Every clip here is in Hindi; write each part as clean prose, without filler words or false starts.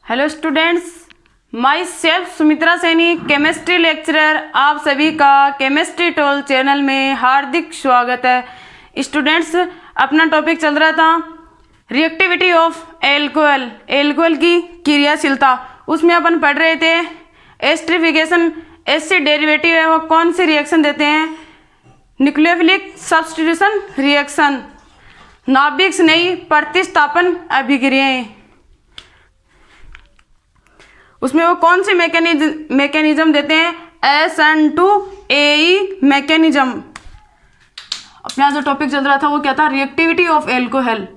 Hello students, my self Sumitra Saini, chemistry lecturer. आप सभी का केमिस्ट्री टोल चैनल में हार्दिक स्वागत है। स्टूडेंट्स, अपना टॉपिक चल रहा था रिएक्टिविटी ऑफ एल्कोहल, एल्कोहल की क्रियाशीलता। उसमें अपन पढ़ रहे थे एस्टरिफिकेशन, एसिड डेरिवेटिव है वो कौन से रिएक्शन देते हैं, न्यूक्लियोफिलिक सब्स्टिट्यूशन रिएक्शन, नाभिक स्नेही प्रतिस्थापन अभिक्रियाएं। उसमें वो कौन से मैकेनिज्म देते हैं, SN2AE मैकेनिज्म। अपना जो टॉपिक चल रहा था वो क्या था, रिएक्टिविटी ऑफ एल्कोहल।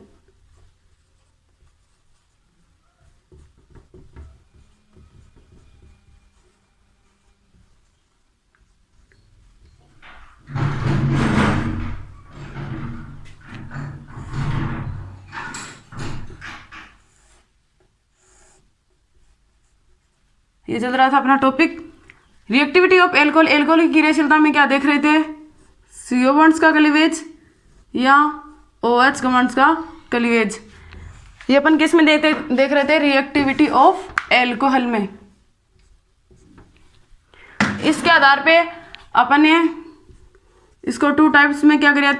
ये चल रहा था अपना topic reactivity of alcohol. Alcohol की क्रियाशीलता में क्या देख रहे थे, CO बॉन्ड्स का क्लीवेज या OH बॉन्ड्स का क्लीवेज। ये अपन किस में देख रहे थे, रिएक्टिविटी ऑफ एल्कोहल में। इसके आधार पे अपन ने इसको टू टाइप्स में क्या किया,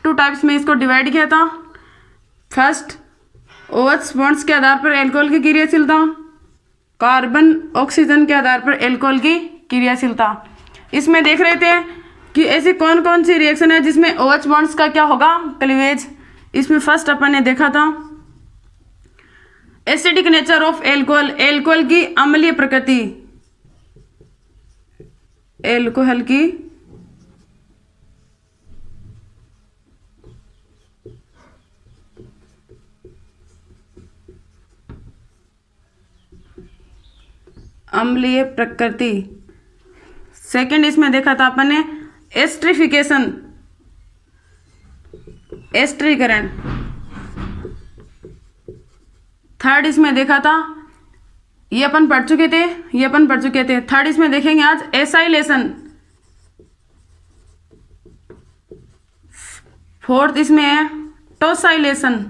टू टाइप्स में इसको डिवाइड किया था। फर्स्ट, OH बॉन्ड्स के आधार पर एल्कोहल की क्रियाशीलता, कार्बन ऑक्सीजन के आधार पर एल्कोहल की क्रियाशीलता। इसमें देख रहे थे कि ऐसी कौन कौन सी रिएक्शन है जिसमें OH बॉन्ड्स का क्या होगा, क्लीवेज। इसमें फर्स्ट अपन ने देखा था acidic nature of alcohol, alcohol की अम्लीय प्रकृति, एल्कोहल की अम्लीय प्रकृति। सेकंड, इसमें देखा था अपन ने एस्टरिफिकेशन, एस्टरीकरण। थर्ड, इसमें देखा था, ये अपन पढ़ चुके थे, थर्ड इसमें देखेंगे आज एसाइलेशन। फोर्थ इसमें है tosylation.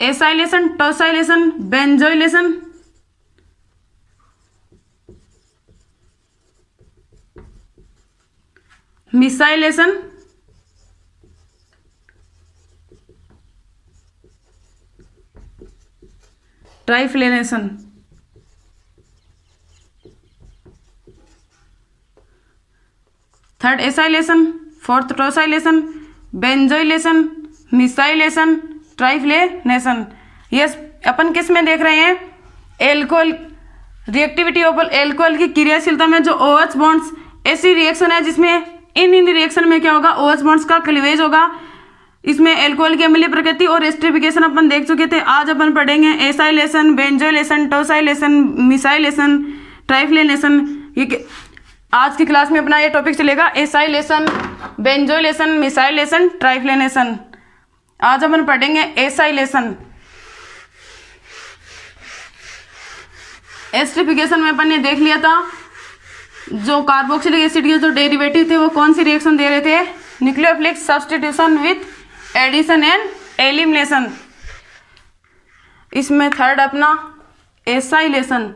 Acylation, tosylation, benzoylation, mesylation, triflation. Third acylation, fourth tosylation, benzoylation, mesylation, triflation. ये अपन किस में देख रहे हैं, एल्कोहल, रिएक्टिविटी ऑफ एल्कोहल की क्रियाशीलता में जो OH बॉन्ड्स, ऐसी रिएक्शन है जिसमें इन रिएक्शन में क्या होगा, OH बॉन्ड्स का क्लीवेज होगा। इसमें एल्कोहल की अम्लीय प्रकृति और एस्टरिफिकेशन अपन देख चुके थे। आज अपन पढ़ेंगे एसाइलेशन, बेंजोइलेशन, टोसाइलेशन, मिसाइलेशन, ट्राइफ्लेनेशन। ये आज की क्लास में अपना ये टॉपिक चलेगा, एसाइलेशन, बेंजोइलेशन, मिसाइलेशन, ट्राइफ्लेनेशन। आज अपन पढ़ेंगे एसाइलेशन। एस्टरिफिकेशन में अपन ने देख लिया था जो कार्बोक्सिलिक एसिड के जो डेरिवेटिव थे वो कौन सी रिएक्शन दे रहे थे, nucleophilic substitution with addition and elimination. इसमें थर्ड अपना एसाइलेशन।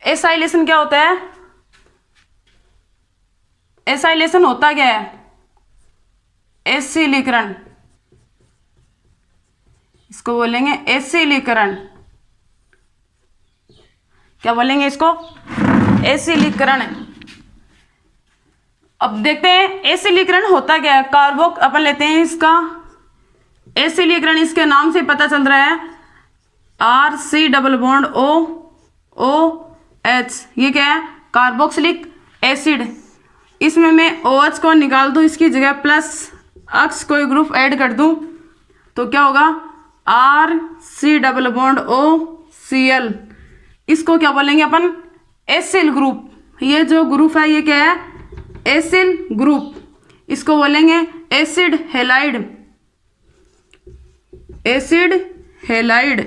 एसाइलेशन क्या होता है, एसाइलेशन होता क्या है, एसिलीकरण, इसको बोलेंगे एसिलीकरण। क्या बोलेंगे इसको, एसिलीकरण। अब देखते हैं एसिलीकरण होता क्या है। कार्बोक अपन लेते हैं इसका एसिलीकरण, इसके नाम से पता चल रहा है, RC डबल बॉन्ड OH। ये क्या है, कार्बोक्सिलिक एसिड। इसमें मैं OH को निकाल दूं, इसकी जगह प्लस अक्स कोई ग्रुप ऐड कर दूं तो क्या होगा, RC डबल बॉन्ड OCl। इसको क्या बोलेंगे अपन, एसिल ग्रुप। ये जो ग्रुप है ये क्या है, एसिल ग्रुप। इसको बोलेंगे एसिड हेलाइड, एसिड हेलाइड।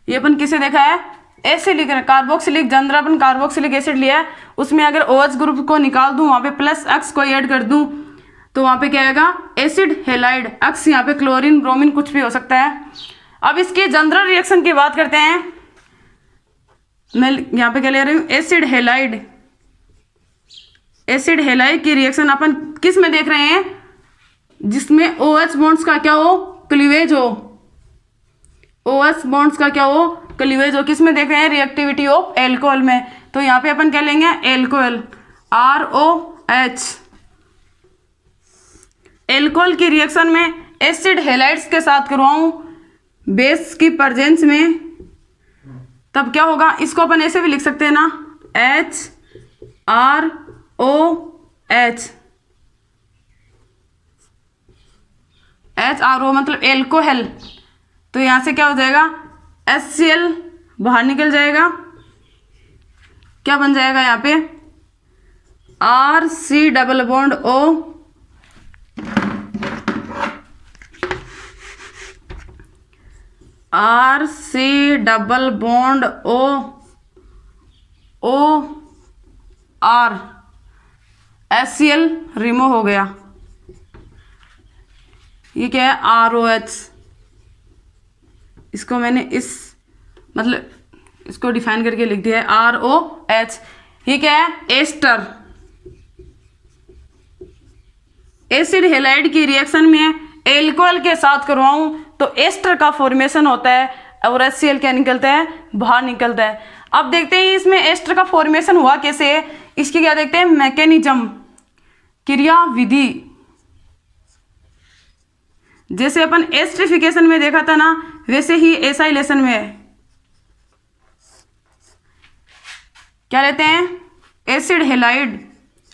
ये अपन किसे देखा है, एसिड लिख रहे हैं, कार्बोक्सिलिक, जनरल अपन कार्बोक्सिलिक एसिड लिया है, उसमें अगर OH ग्रुप को निकाल दूं, वहां पे +X को ऐड कर दूं, तो वहां पे क्या आएगा, एसिड हेलाइड। X यहाँ पे क्लोरीन, ब्रोमीन कुछ भी हो सकता है। अब इसके जनरल रिएक्शन की बात करते हैं। मैं यहाँ पे क्या ले रही हूँ, एसिड हेलाइड। एसिड हेलाइड की रिएक्शन अपन किस में देख रहे हैं, जिसमें OH बॉन्ड्स का क्या हो, क्लीवेज हो। OH बॉन्ड्स का क्या हो, क्लीवेज हो। किस में देख रहे हैं, रिएक्टिविटी ऑफ एल्कोहल में। तो यहाँ पे अपन क्या लेंगे, एल्कोहल, ROH। एल्कोहल की रिएक्शन में एसिड हेलाइड्स के साथ करवाऊं बेस की प्रेजेंस में, तब क्या होगा, इसको अपन ऐसे भी लिख सकते हैं ना, HROH। HRO मतलब एल्कोहल। तो यहां से क्या हो जाएगा, HCl बाहर निकल जाएगा, क्या बन जाएगा यहाँ पे, RC double bond O, RC double bond OR, HCl remove हो गया। ये क्या है, ROH। इसको मैंने इस मतलब इसको डिफाइन करके लिख दिया है, ROH। ये क्या है, एस्टर। एसिड हेलाइड की रिएक्शन में एल्कोहल के साथ करवाऊं तो एस्टर का फॉर्मेशन होता है और HCl क्या निकलता है, बाहर निकलता है। अब देखते हैं इसमें एस्टर का फॉर्मेशन हुआ कैसे है, इसकी क्या देखते हैं, मैकेनिज्म, क्रिया विधि। जैसे अपन एस्टरिफिकेशन में देखा था ना, वैसे ही एसाइलेशन में है। क्या लेते हैं, acid halide,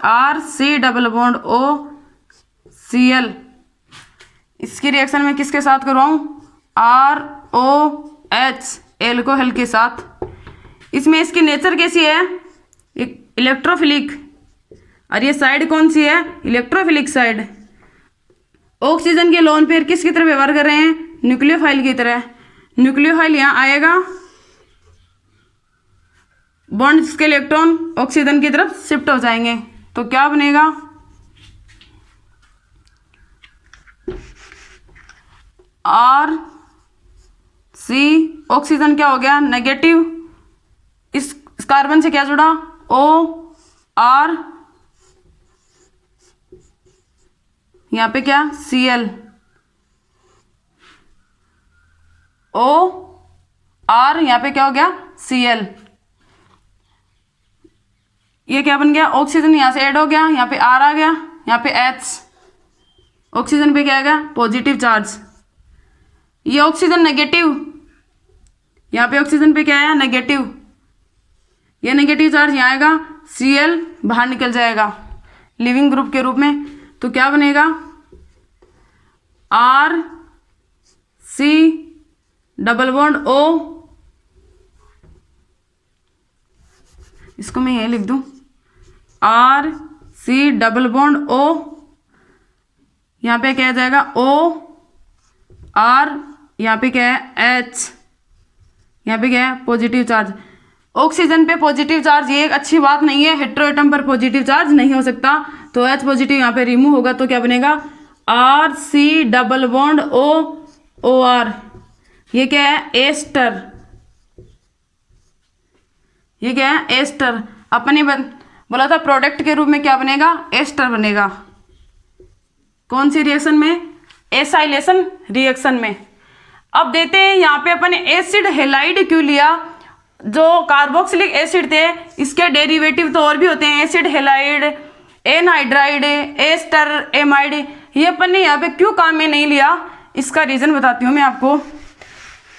RC double bond OCl। इसकी रिएक्शन में किसके साथ करवाऊं, ROH, एल्कोहल के साथ। इसमें इसकी नेचर कैसी है, एक इलेक्ट्रोफिलिक, और ये साइड कौन सी है, इलेक्ट्रोफिलिक साइड। ऑक्सीजन के लोन पेयर किसकी तरह व्यवहार कर रहे हैं, न्यूक्लियोफाइल की तरह। न्यूक्लियोफाइल यहाँ आएगा, बॉन्ड्स के इलेक्ट्रॉन ऑक्सीजन की तरफ शिफ्ट हो जाएंगे, तो क्या बनेगा, RC, ऑक्सीजन क्या हो गया, नेगेटिव, इस कार्बन से क्या जुड़ा, OR, यहाँ पे क्या, Cl, OR, यहाँ पे क्या हो गया, Cl। ये क्या बन गया, ऑक्सीजन यहाँ से ऐड हो गया, यहाँ पे R आ गया, यहाँ पे H, ऑक्सीजन पे क्या आएगा, पॉजिटिव चार्ज। ये ऑक्सीजन नेगेटिव, यहाँ पे ऑक्सीजन पे क्या आया, नेगेटिव, ये नेगेटिव चार्ज यहाँ आएगा, Cl बाहर निकल जाएगा लिविंग ग्रुप के रूप में। तो क्या बनेगा, RC डबल बॉन्ड O, इसको मैं ये लिख दूं, RC डबल बॉन्ड O, यहाँ पे क्या आ जाएगा, OR, यहाँ पे क्या है, H, यहाँ पे क्या है, पॉजिटिव चार्ज। ऑक्सीजन पे पॉजिटिव चार्ज ये एक अच्छी बात नहीं है, हेटेरोएटम पर पॉजिटिव चार्ज नहीं हो सकता, तो H पॉजिटिव यहाँ पे रिमूव होगा, तो क्या बनेगा, RC डबल बॉन्ड OR। ये क्या है, एस्टर। ये क्या है, एस्टर। अपने बोला था प्रोडक्ट के रूप में क्या बनेगा, एस्टर बनेगा। कौन सी रिएक्शन में, एसाइलेशन रिएक्शन में। अब देते हैं यहाँ पे अपन एसिड हेलाइड क्यों लिया, जो कार्बोक्सिलिक एसिड थे इसके डेरिवेटिव तो और भी होते हैं, acid halide, anhydride, ester, amide. ये अपन ने यहाँ पे क्यों काम में नहीं लिया, इसका रीजन बताती हूँ मैं आपको।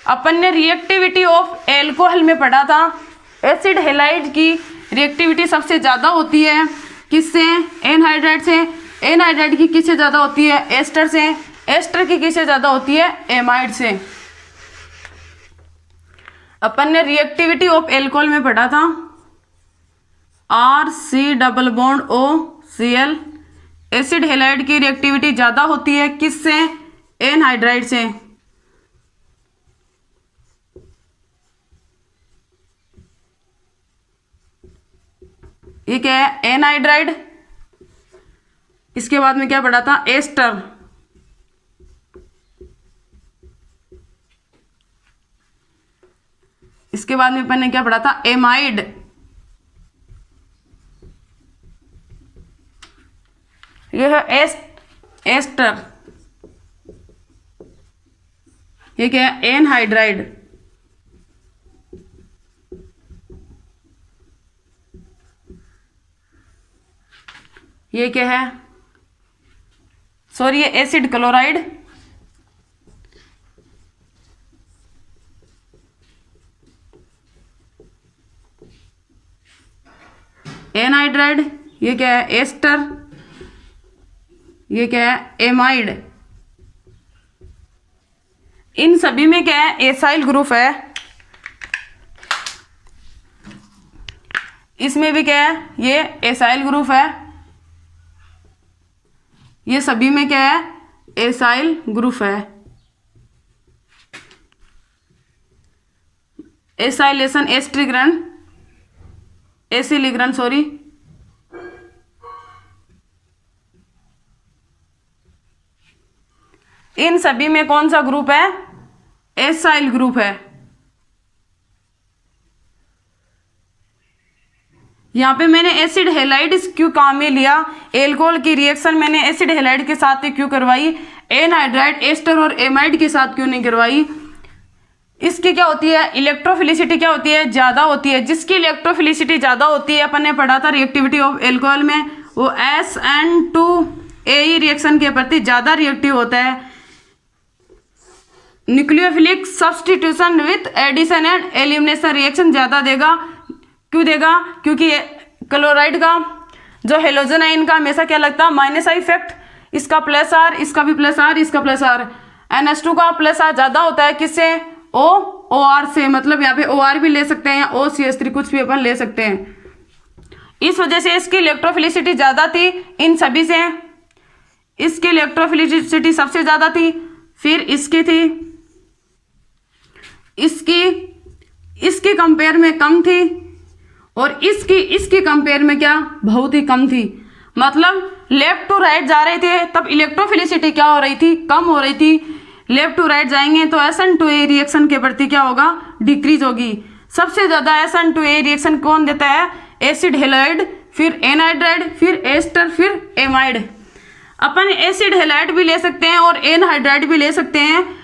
अपन ने रिएक्टिविटी ऑफ एल्कोहल में पढ़ा था, एसिड हेलाइड की रिएक्टिविटी सबसे ज़्यादा होती है किससे, एनहाइड्राइड से। एनहाइड्राइड की किससे ज़्यादा होती है, एस्टर से। एस्टर की किससे ज़्यादा होती है, एमाइड से। अपन ने रिएक्टिविटी ऑफ एल्कोहल में पढ़ा था, RC double bond OCl। Acid halide की रिएक्टिविटी ज़्यादा होती है किससे, एनहाइड्राइड से। ये क्या है, एनहाइड्राइड। इसके बाद में क्या पढ़ा था, एस्टर। इसके बाद में अपन ने क्या पढ़ा था, एमाइड। यह है एस्टर। ये क्या है, एनहाइड्राइड। ये क्या है, सॉरी, ये एसिड क्लोराइड। एनहाइड्राइड। ये क्या है, एस्टर। ये क्या है, एमाइड। इन सभी में क्या है, एसाइल ग्रुप है। इसमें भी क्या है, ये एसाइल ग्रुप है। ये सभी में क्या है, एसाइल ग्रुप है। एसाइलेशन, एस्ट्रिग्रन, एसिलिग्रन, सॉरी। इन सभी में कौन सा ग्रुप है, एसाइल ग्रुप है। यहाँ पे मैंने एसिड हेलाइड क्यों काम में लिया, एल्कोहल की रिएक्शन मैंने एसिड हेलाइड के साथ क्यों करवाई, एनहाइड्राइड, एस्टर और एमाइड के साथ क्यों नहीं करवाई। इसकी क्या होती है, इलेक्ट्रोफिलिसिटी क्या होती है, ज़्यादा होती है। जिसकी इलेक्ट्रोफिलिसिटी ज़्यादा होती है, अपन ने पढ़ा था रिएक्टिविटी ऑफ एल्कोहल में, वो SN2A रिएक्शन के प्रति ज़्यादा रिएक्टिव होता है। Nucleophilic substitution with addition and elimination reaction ज़्यादा देगा। क्यों देगा, क्योंकि क्लोराइड का जो हेलोजन है इनका हमेशा क्या लगता है, माइनस आई इफेक्ट। इसका प्लस आर, इसका भी प्लस आर, इसका प्लस आर। NH2 का प्लस आर ज़्यादा होता है किससे, OR से। मतलब यहाँ पे OR भी ले सकते हैं, OCH3 कुछ भी अपन ले सकते हैं। इस वजह से इसकी इलेक्ट्रोफिलिसिटी ज़्यादा थी इन सभी से। इसकी इलेक्ट्रोफिलिसिटी सबसे ज़्यादा थी, फिर इसकी थी, इसकी कंपेयर में कम थी, और इसकी कंपेयर में क्या, बहुत ही कम थी। मतलब लेफ्ट टू राइट जा रहे थे तब इलेक्ट्रोफिलिसिटी क्या हो रही थी, कम हो रही थी। लेफ्ट टू राइट जाएंगे तो SN2A रिएक्शन के प्रति क्या होगा, डिक्रीज होगी। सबसे ज़्यादा SN2A रिएक्शन कौन देता है, एसिड हेलाइड, फिर एनहाइड्राइड, फिर एस्टर, फिर एमाइड। अपन एसिड हेलाइड भी ले सकते हैं और एनहाइड्राइड भी ले सकते हैं।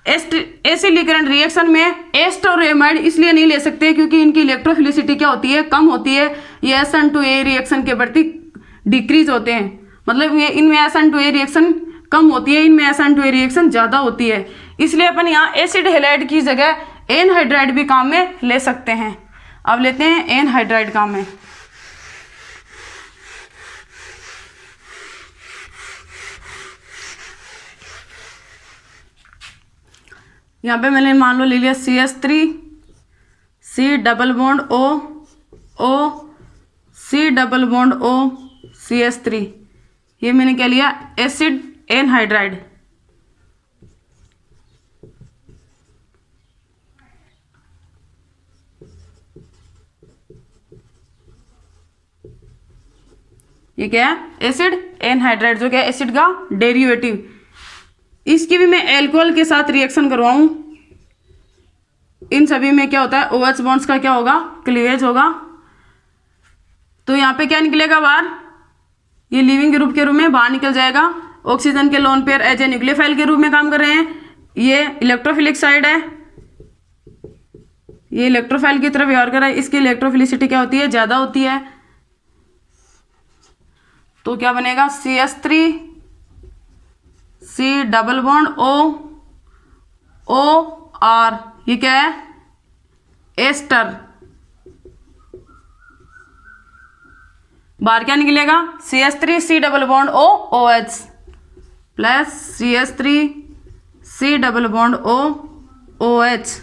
एसिलिग्रन रिएक्शन में एस्टर और एमाइड इसलिए नहीं ले सकते क्योंकि इनकी इलेक्ट्रोफिलिसिटी क्या होती है, कम होती है। ये SN2A रिएक्शन के प्रति डिक्रीज होते हैं। मतलब ये इनमें SN2A रिएक्शन कम होती है, इनमें SN2A रिएक्शन ज़्यादा होती है। इसलिए अपन यहाँ एसिड हेलाइड की जगह एनहाइड्राइड भी काम में ले सकते हैं। अब लेते हैं एनहाइड्राइड काम में। यहाँ पे मैंने मान लो ले लिया CH3, C double bond O, C double bond O, CH3। ये मैंने क्या लिया, एसिड एनहाइड्राइड। ये क्या है, एसिड एनहाइड्राइड, जो क्या है एसिड का डेरिवेटिव। इसकी भी मैं एल्कोहल के साथ रिएक्शन करवाऊं। इन सभी में क्या होता है, OH बॉन्ड्स का क्या होगा, क्लीवेज होगा। तो यहाँ पे क्या निकलेगा बाहर, ये लिविंग ग्रुप के रूप में बाहर निकल जाएगा। ऑक्सीजन के lone pair as a nucleophile के रूप में काम कर रहे हैं। ये इलेक्ट्रोफिलिक साइड है, ये इलेक्ट्रोफाइल की तरफ व्यवहार कर रहा है। इसकी इलेक्ट्रोफिलिसिटी क्या होती है, ज़्यादा होती है। तो क्या बनेगा, CH3, C double bond OR। ये क्या है, एस्टर। बाहर क्या निकलेगा, CH3, C double bond OH plus CH3, C double bond OH,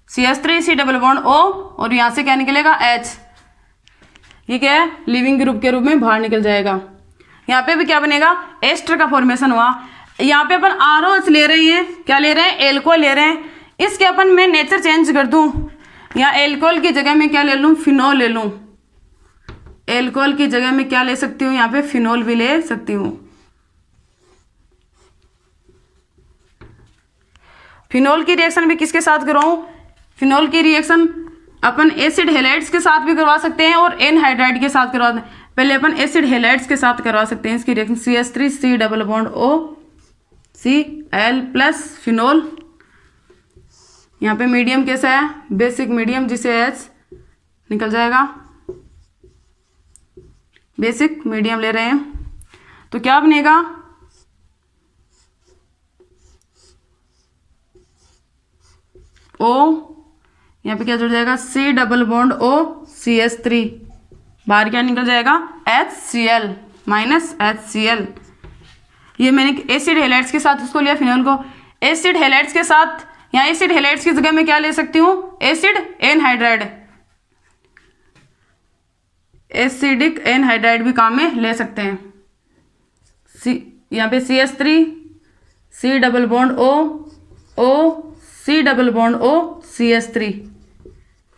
CH3, C double bond O, और यहाँ से क्या निकलेगा, H। ये क्या है, लिविंग ग्रुप के रूप में बाहर निकल जाएगा। यहाँ पे भी क्या बनेगा, एस्टर का फॉर्मेशन हुआ। यहाँ पे अपन ROH ले रहे हैं, क्या ले रहे हैं, एल्कोहल ले रहे हैं। इसके अपन मैं नेचर चेंज कर दूँ, यहाँ एल्कोहल की जगह में क्या ले लूँ, फिनॉल ले लूँ। एल्कोहल की जगह में क्या ले सकती हूँ, यहाँ पे फिनोल भी ले सकती हूँ। फिनोल की रिएक्शन भी किसके साथ करवाऊँ, फिनोल की रिएक्शन अपन एसिड हेलाइड्स के साथ भी करवा सकते हैं और एनहाइड्राइड के साथ करवा सकते हैं। पहले अपन एसिड हेलाइड्स के साथ करवा सकते हैं इसकी reaction, CH3 C double bond O Cl plus phenol. यहाँ पे मीडियम कैसा है, बेसिक मीडियम, जिसे H निकल जाएगा, बेसिक मीडियम ले रहे हैं तो क्या बनेगा, O, यहाँ पे क्या जुड़ जाएगा, C double bond O CH3, बाहर क्या निकल जाएगा, HCl माइनस HCl। ये मैंने एसिड हेलाइड्स के साथ उसको लिया फिनोल को। एसिड हेलाइड्स के साथ, यहाँ एसिड हेलाइड्स की जगह में क्या ले सकती हूँ, एसिड एनहाइड्राइड, एसिडिक एनहाइड्राइड भी काम में ले सकते हैं। यहाँ पे CH3 C double bond O C double bond O CH3,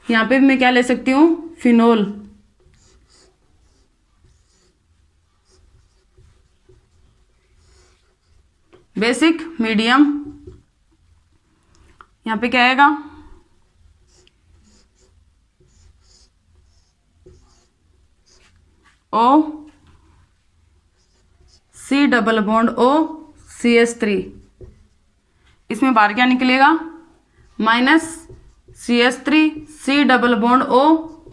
यहाँ पे भी मैं क्या ले सकती हूँ, फिनोल। बेसिक मीडियम, यहाँ पे क्या आएगा, O C double bond O CH3, इसमें बाहर क्या निकलेगा, minus CH3 C double bond O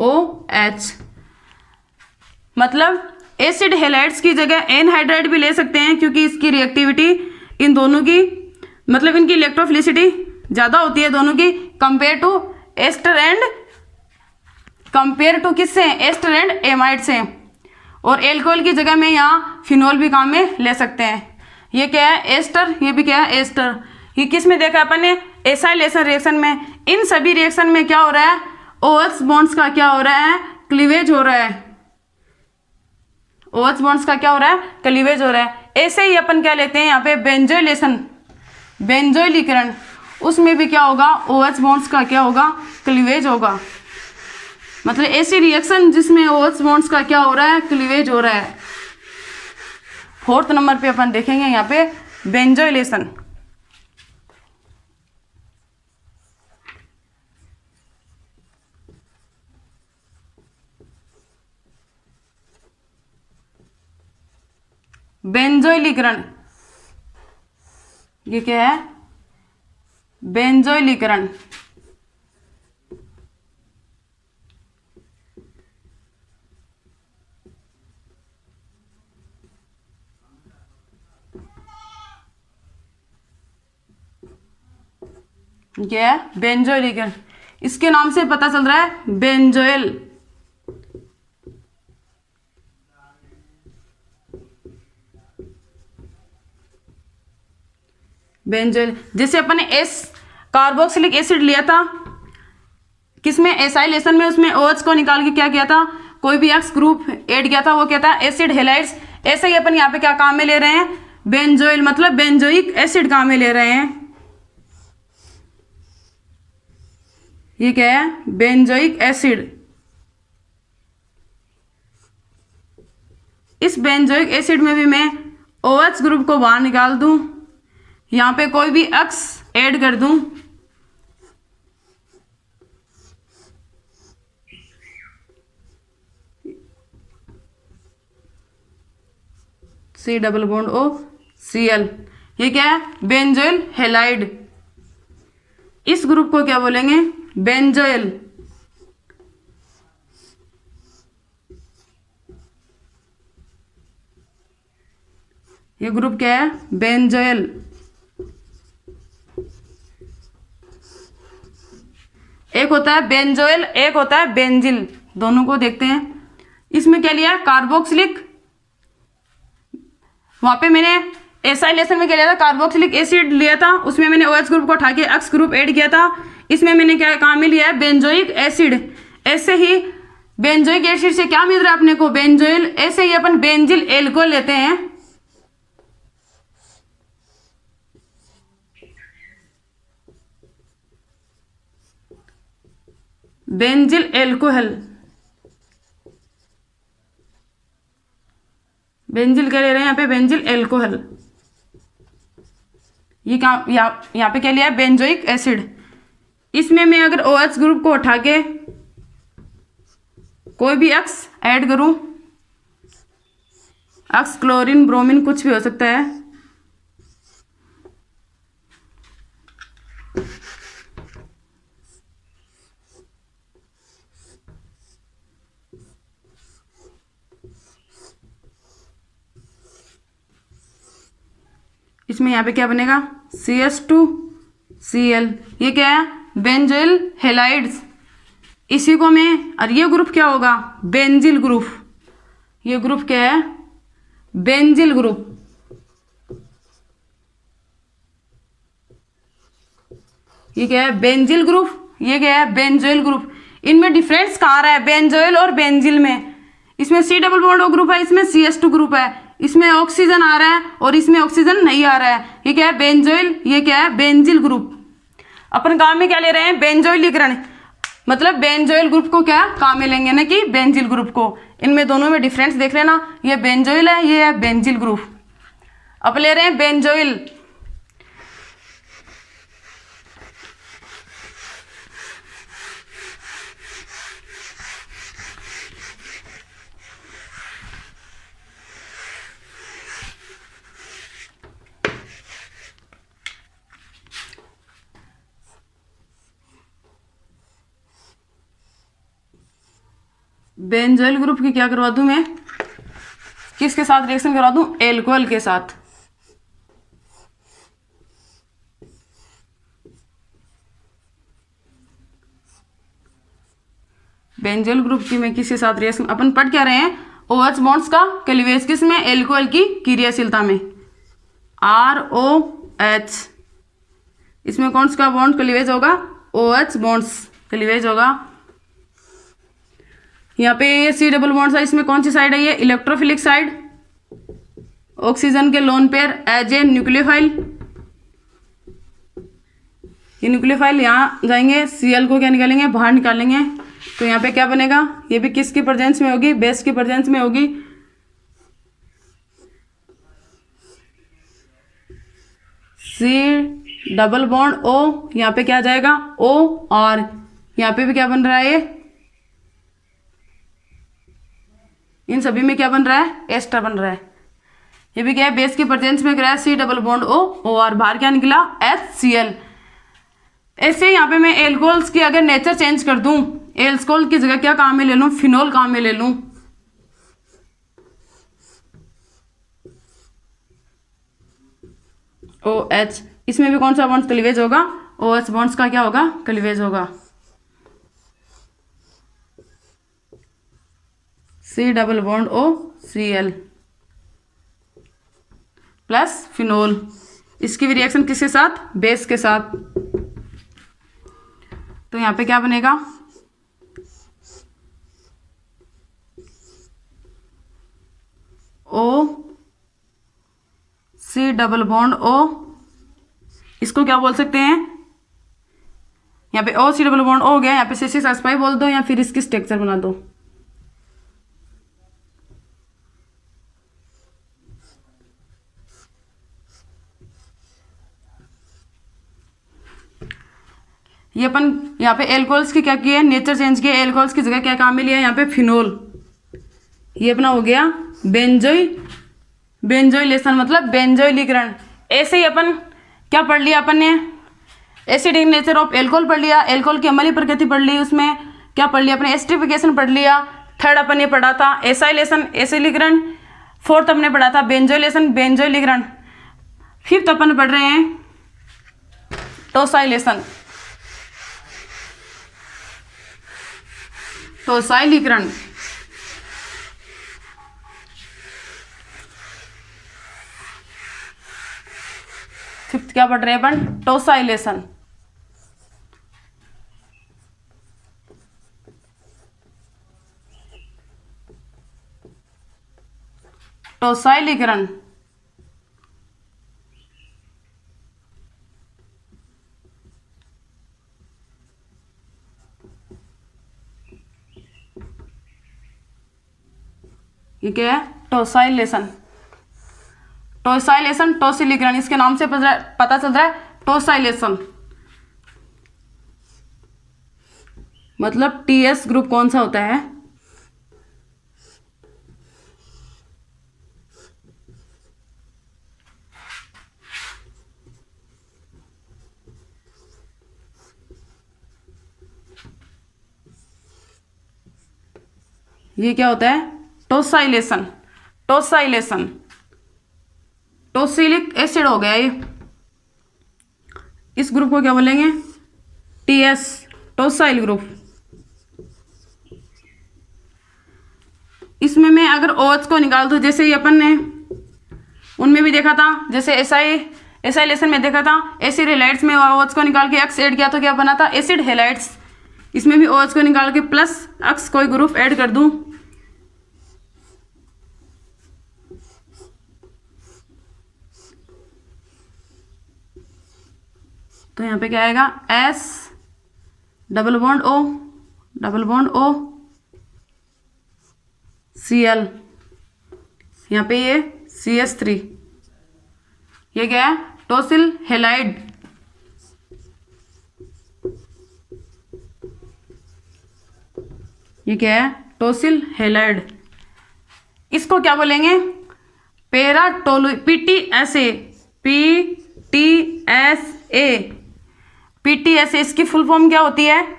OH। मतलब एसिड हेलाइड्स की जगह एनहाइड्राइड भी ले सकते हैं, क्योंकि इसकी रिएक्टिविटी इन दोनों की, मतलब इनकी इलेक्ट्रोफिलिसिटी ज़्यादा होती है दोनों की, compare to ester and, compare to किससे, एस्टर एंड एमाइड से। और एल्कोहल की जगह में यहाँ फिनोल भी काम में ले सकते हैं। ये क्या है, एस्टर, ये भी क्या है, एस्टर। ये किस में देखा अपन ने, एसाइलेशन रिएक्शन में। इन सभी रिएक्शन में क्या हो रहा है, OH बॉन्ड्स का क्या हो रहा है, क्लीवेज हो रहा है। OH बॉन्ड्स का क्या हो रहा है, क्लीवेज हो रहा है। ऐसे ही अपन क्या लेते हैं यहाँ पे, बेंजोइलेशन, बेंजोइलीकरण, उसमें भी क्या होगा, OH बॉन्ड्स का क्या होगा, क्लीवेज होगा। मतलब ऐसी रिएक्शन जिसमें OH बॉन्ड्स का क्या हो रहा है, क्लीवेज हो रहा है। 4th नंबर पे अपन देखेंगे यहाँ पे बेंजोइलेशन। बेंजोइलीकरण, ये क्या है, बेंजोइलीकरण। क्या है, बेंजोइलीकरण। इसके नाम से पता चल रहा है बेंजोइल। बेंजोइल, जैसे अपन ने एस कार्बोक्सिलिक एसिड लिया था किसमें, एसाइलेशन में, उसमें OH को निकाल के क्या किया था, कोई भी X ग्रुप ऐड किया था, वो क्या था, एसिड हेलाइड्स। ऐसे ही अपन यहाँ पे क्या काम में ले रहे हैं, बेंजोइल, मतलब बेंजोइक एसिड काम में ले रहे हैं। ये क्या है, बेंजोइक एसिड। इस बेंजोइक एसिड में भी मैं OH ग्रुप को बाहर निकाल दूं, यहाँ पे कोई भी X ऐड कर दूं, C double bond O Cl, ये क्या है, बेंजोइल हेलाइड। इस ग्रुप को क्या बोलेंगे, बेंजोइल। ये ग्रुप क्या है, बेंजोइल। एक होता है बेंजोइल, एक होता है बेंजिल, दोनों को देखते हैं। इसमें क्या लिया, कार्बोक्सिलिक, वहां पे मैंने एसाइलेशन में क्या लिया था, कार्बोक्सिलिक एसिड लिया था, उसमें मैंने OH ग्रुप को उठा के X ग्रुप ऐड किया था। इसमें मैंने क्या काम में लिया है, बेंजोइक एसिड। ऐसे ही बेंजोइक एसिड से क्या मिल रहा है अपने को, बेंजोइल। ऐसे ही अपन बेंजिल एल्कोहल लेते हैं, बेंजिल एल्कोहल। बेंजिल क्या ले रहे हैं यहाँ पे, बेंजिल एल्कोहल। ये क्या, यहाँ पे क्या लिया है, बेंजोइक एसिड। इसमें मैं अगर OH ग्रुप को उठा के कोई भी X ऐड करूं, X क्लोरीन ब्रोमीन कुछ भी हो सकता है, इसमें यहाँ पे क्या बनेगा, CH2Cl। ये क्या है, बेंजोइल हेलाइड्स। इसी को मैं, और ये ग्रुप क्या होगा, बेंजिल ग्रुप। ये ग्रुप क्या है, बेंजिल ग्रुप। ये क्या है, बेंजिल ग्रुप। ये क्या है, बेंजोइल ग्रुप। इनमें डिफरेंस कहाँ आ रहा है, बेंजोइल और बेंजिल में। इसमें C double bond O group है, इसमें CH2 ग्रुप है। इसमें ऑक्सीजन आ रहा है और इसमें ऑक्सीजन नहीं आ रहा है। ये क्या है, बेंजोइल। ये क्या है, बेंजिल ग्रुप। अपन काम में क्या ले रहे हैं, बेंजोइलीकरण। मतलब बेंजोइल ग्रुप को क्या काम में लेंगे ना, कि बेंजिल ग्रुप को। इनमें दोनों में डिफरेंस देख लेना, ये बेंजोइल है, ये है बेंजिल ग्रुप। अब ले रहे हैं बेंजोइल। बेंजोइल ग्रुप की क्या करवा दूं मैं, किसके साथ रिएक्शन करवा दूं, एल्कोहल के साथ। बेंजोइल ग्रुप की मैं किसके साथ रिएक्शन, अपन पढ़ क्या रहे हैं, OH बॉन्ड्स का क्लीवेज किसमें, एल्कोहल की क्रियाशीलता में, ROH। इसमें कौन सा बॉन्ड क्लीवेज होगा, OH बॉन्ड्स क्लीवेज होगा। यहाँ पे ये C डबल बॉन्ड है, इसमें कौन सी साइड है, ये इलेक्ट्रोफिलिक साइड। ऑक्सीजन के lone pair as a nucleophile. ये न्यूक्लियोफाइल यहाँ जाएंगे, Cl को क्या निकालेंगे, बाहर निकालेंगे। तो यहाँ पे क्या बनेगा, ये भी किसकी प्रेजेंस में होगी, बेस की प्रेजेंस में होगी। C डबल बॉन्ड O, यहाँ पे क्या जाएगा, O। और यहाँ पे भी क्या बन रहा है, इन सभी में क्या बन रहा है, एस्टर बन रहा है। ये भी क्या है, बेस की प्रेजेंस में क्या है, C डबल बॉन्ड O, और बाहर क्या निकला, HCl। ऐसे यहाँ पे मैं एल्कोहल्स की अगर नेचर चेंज कर दूं, एल्कोहल की जगह क्या काम में ले लूं, फिनोल काम में ले लूं। OH, इसमें भी कौन सा बॉन्ड क्लीवेज होगा, OH बॉन्ड्स का क्या होगा, क्लीवेज होगा। C double bond O Cl plus phenol. इसकी भी रिएक्शन किसके साथ, बेस के साथ। तो यहाँ पे क्या बनेगा, O C double bond O। इसको क्या बोल सकते हैं, यहाँ पे O C double bond O हो गया, यहाँ पे C6H5 बोल दो, या फिर इसकी स्ट्रक्चर बना दो। ये अपन यहाँ पे एल्कोहल्स की क्या किया, नेचर चेंज किया। एल्कोहल्स की जगह क्या काम में लिया, यहाँ पे फिनोल। ये अपना हो गया बेंजोइलेशन, मतलब बेंजोइलीकरण। ऐसे ही अपन क्या पढ़ लिया, अपन ने एसिडिक नेचर ऑफ एल्कोहल पढ़ लिया, एल्कोहल की अम्लीय प्रकृति पढ़ ली, उसमें क्या पढ़ लिया अपने, एस्टरिफिकेशन पढ़ लिया। थर्ड अपन ने पढ़ा था एसाइलेशन, एसिलीकरण। फोर्थ अपने पढ़ा था बेंजोइलेशन, बेंजोइलीकरण। फिफ्थ अपन पढ़ रहे हैं टोसाइलेशन, टोसाइलीकरण। फिफ्थ क्या पढ़ रहे हैं अपन, टोसाइलेशन। टोसाइलीकरण। ये क्या है, टोसाइलेशन। टोसाइलेशन, टोसिलिग्रेन, इसके नाम से पता चल रहा है टोसाइलेशन। मतलब टीएस ग्रुप कौन सा होता है? ये क्या होता है? टोसाइलेशन। टोसाइलेशन, टोसिलिक एसिड हो गया ये। इस ग्रुप को क्या बोलेंगे? TS, tosyl group. इसमें मैं अगर OH को निकाल दूं, जैसे ये अपन ने उनमें भी देखा था, जैसे एसाइलेशन में देखा था, एसिड हेलाइड्स में OH को निकाल के X ऐड किया तो क्या बना था? Acid halides. इसमें भी OH को निकाल के प्लस X कोई ग्रुप ऐड कर दूं तो यहाँ पे क्या आएगा? S double bond O Cl, यहाँ पे ये CH3, ये क्या है? टोसिल हेलाइड। ये क्या है? टोसिल हेलाइड। इसको क्या बोलेंगे? PTSA, PTSA इसकी फुल फॉर्म क्या होती है?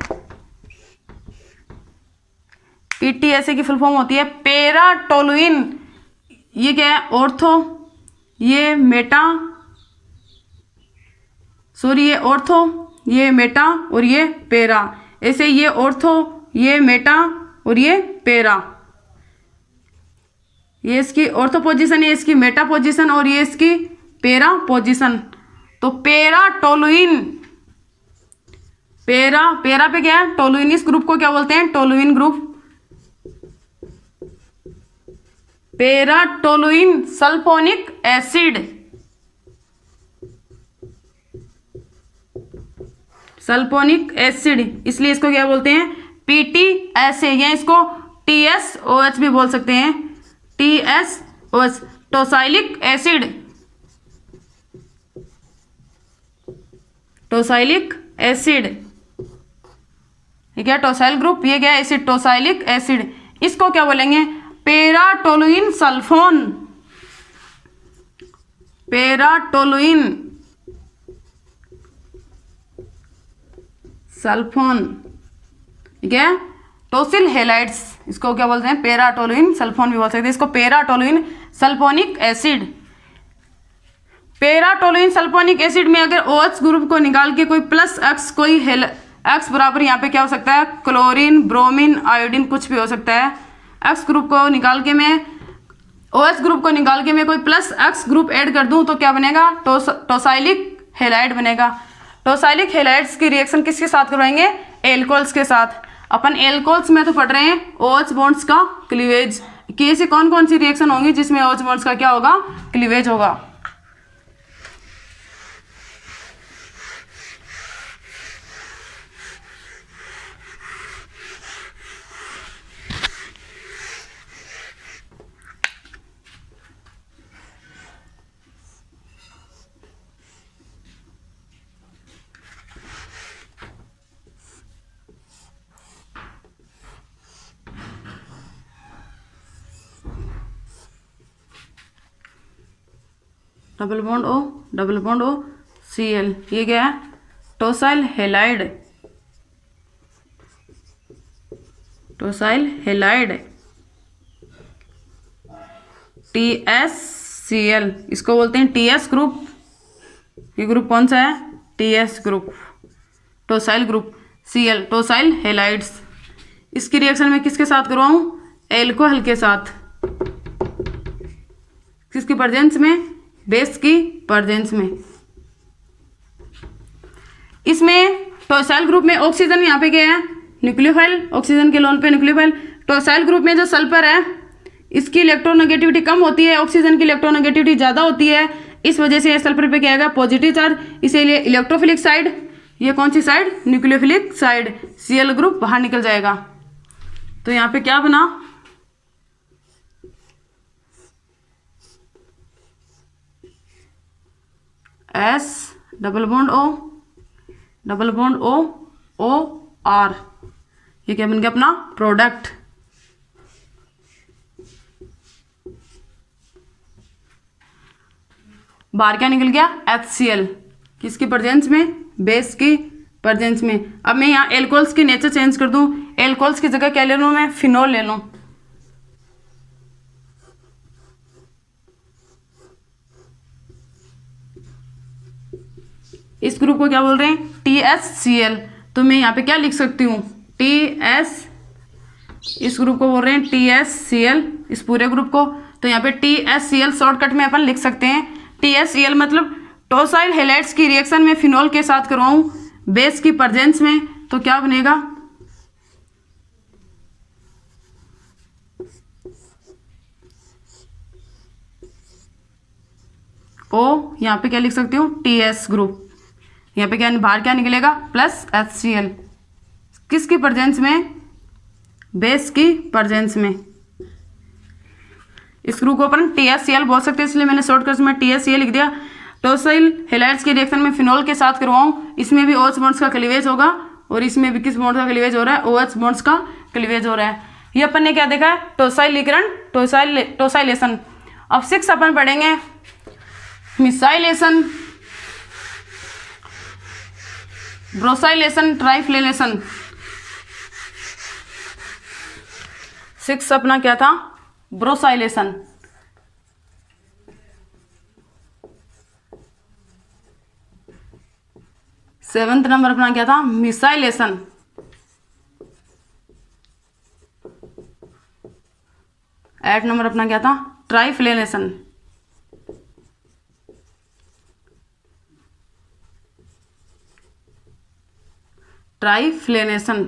PTSA की फुल फॉर्म होती है पैराटोलुइन। ये क्या है? ऑर्थो, ये मेटा, सॉरी ये ऑर्थो, ये मेटा और ये पैरा। ऐसे ये ऑर्थो, ये मेटा और ये पैरा। ये इसकी ऑर्थो पोजीशन, ये इसकी मेटा पोजीशन और ये इसकी पैरा पोजीशन। तो पैराटोलुइन, पैरा पे क्या है? टोलुइन। इस ग्रुप को क्या बोलते हैं? Toluene group. Paratoluene sulphonic acid, sulphonic acid, इसलिए इसको क्या बोलते हैं? PTSA, या इसको TSOH भी बोल सकते हैं। TSOH, tosylic acid, tosylic acid. ये क्या? Tosyl group. ये क्या? Acid, tosylic acid. इसको क्या बोलेंगे? Paratoluene sulphone, paratoluene sulphone. ठीक है? टोसिल हेलाइड्स, इसको क्या बोलते हैं? पैराटोलुइन सल्फोन भी बोल सकते हैं। इसको पैराटोलुइन सल्फोनिक एसिड। पैराटोलुइन सल्फोनिक एसिड में अगर OH ग्रुप को निकाल के कोई प्लस X, कोई X बराबर यहाँ पे क्या हो सकता है? क्लोरीन, ब्रोमीन, आयोडीन, कुछ भी हो सकता है। X ग्रुप को निकाल के मैं OH ग्रुप को निकाल के मैं कोई प्लस X ग्रुप ऐड कर दूं तो क्या बनेगा? टोसाइलिक हेलाइड बनेगा। टोसाइलिक हेलाइड्स की रिएक्शन किसके साथ करवाएंगे? एल्कोहल्स के साथ। अपन एल्कोहल्स में तो पढ़ रहे हैं OH बॉन्ड्स का क्लीवेज, कि ऐसी कौन कौन सी रिएक्शन होंगी जिसमें OH बॉन्ड्स का क्या होगा? क्लीवेज होगा। डबल बॉन्ड O Cl, ये क्या है? टोसाइल हेलाइड, टोसाइल हेलाइड। TSCl, इसको बोलते हैं TS ग्रुप। ये ग्रुप कौन सा है? TS group, tosyl group. Cl, tosyl halides. इसकी रिएक्शन में किसके साथ करवाऊं? एल्कोहल के साथ। किसकी प्रेजेंस में? बेस की प्रेजेंस में। इसमें टोसाइल ग्रुप में ऑक्सीजन यहाँ पे क्या है? न्यूक्लियोफाइल, ऑक्सीजन के लोन पे न्यूक्लियोफाइल। टोसाइल ग्रुप में जो सल्फर है इसकी इलेक्ट्रोनेगेटिविटी कम होती है, ऑक्सीजन की इलेक्ट्रोनेगेटिविटी ज़्यादा होती है। इस वजह से सल्फर पे क्या आएगा? पॉजिटिव चार्ज, इसीलिए इलेक्ट्रोफिलिक साइड। ये कौन सी side? Nucleophilic side. Cl group बाहर निकल जाएगा। तो यहाँ पे क्या बना? S double bond O O R, ये क्या बन गया अपना प्रोडक्ट। बाहर क्या निकल गया HCl, किसकी प्रेजेंस में, बेस की प्रेजेंस में। अब मैं यहाँ एल्कोहल्स की नेचर चेंज कर दूं, एल्कोहल्स की जगह क्या ले लूँ मैं, फिनोल ले लूँ। इस ग्रुप को क्या बोल रहे हैं, THCl। तो मैं यहाँ पे क्या लिख सकती हूँ, इस ग्रुप को बोल रहे हैं THCl, इस पूरे ग्रुप को। तो यहाँ पे THCl शॉर्टकट में अपन लिख सकते हैं। THCl मतलब टोसाइल हैलाइड्स की रिएक्शन में फिनोल के साथ करवाऊँ बेस की प्रेजेंस में, तो क्या बनेगा, O, यहाँ पे क्या लिख सकती हूँ TS ग्रुप। यहाँ पे क्या बाहर क्या निकलेगा, प्लस HCl, किसकी प्रेजेंस में, बेस की प्रेजेंस में। इस ग्रुप को अपन THCl बोल सकते हैं, इसलिए मैंने शॉर्टकट में THCl लिख दिया। टोसाइल हैलाइड्स की रिएक्शन में फिनोल के साथ करवाऊँ, इसमें भी OH बॉन्ड्स का क्लीवेज होगा और इसमें भी किस बॉन्ड का क्लीवेज हो रहा है, OH बॉन्ड्स का क्लीवेज हो रहा है। ये अपन ने क्या देखा है, टोसाइलीकरण, टोसाइलेशन। अब 6 अपन पढ़ेंगे मिसाइलेशन, ब्रोसाइलेशन, ट्राइफ्लेशन। 6 अपना क्या था, ब्रोसाइलेशन। 7th नंबर अपना क्या था, मिसाइलेशन। 8 नंबर अपना क्या था, ट्राइफ्लेशन। ट्राइफ्लेशन।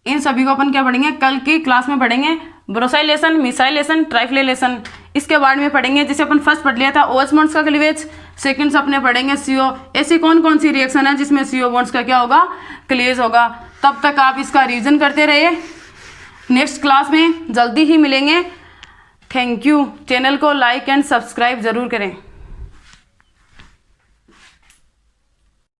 इन सभी को अपन क्या पढ़ेंगे, कल की क्लास में पढ़ेंगे। ब्रोसाइलेशन, मिसाइलेशन, ट्राइफ्लेशन इसके बारे में पढ़ेंगे। जैसे अपन फर्स्ट पढ़ लिया था OH बॉन्ड्स का क्लीवेज, सेकंड अपने पढ़ेंगे CO। ऐसी कौन कौन सी रिएक्शन है जिसमें CO बॉन्ड्स का क्या होगा, क्लीवेज होगा। तब तक आप इसका रीजन करते रहिए। नेक्स्ट क्लास में जल्दी ही मिलेंगे। Thank you. चैनल को लाइक एंड सब्सक्राइब जरूर करें।